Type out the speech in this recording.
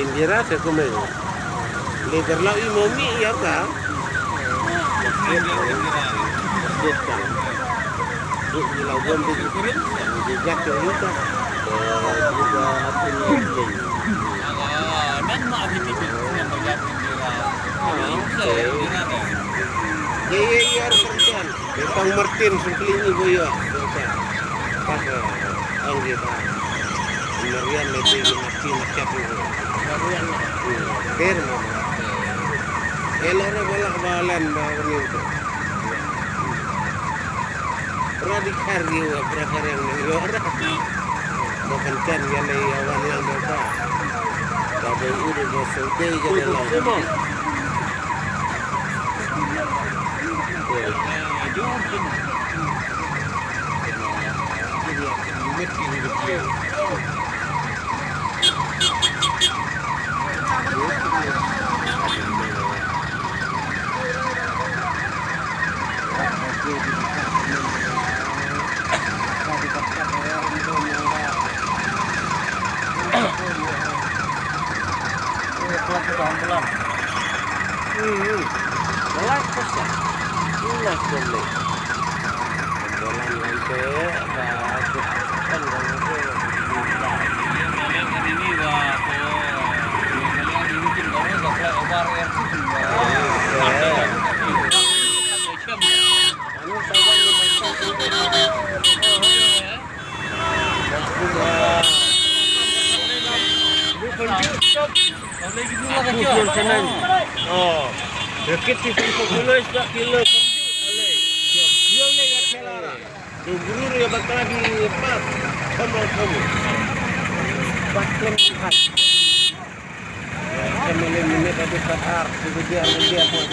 Indira se come. Le berlau imomi ya ka? Lau bombe jejak kita. Juga apa ni? Dan maaf ini yang banyak Iya kerjaan. Bang Martin sungklingi boyo. Pas angge ta. Narian lagi mati macam itu. Narian. Ber mo. Elora balak balan bawani itu. Radikar dia berakar yang elora. Bukan kan yang awan lang bapa. Tapi udah bersudah jadi lang. Oh, dekit di kilo sudah kilo dia lega kelara. Guru ya bakal di empat kamu. Bahkan lihat. Kami ini tadi Qatar, dia buat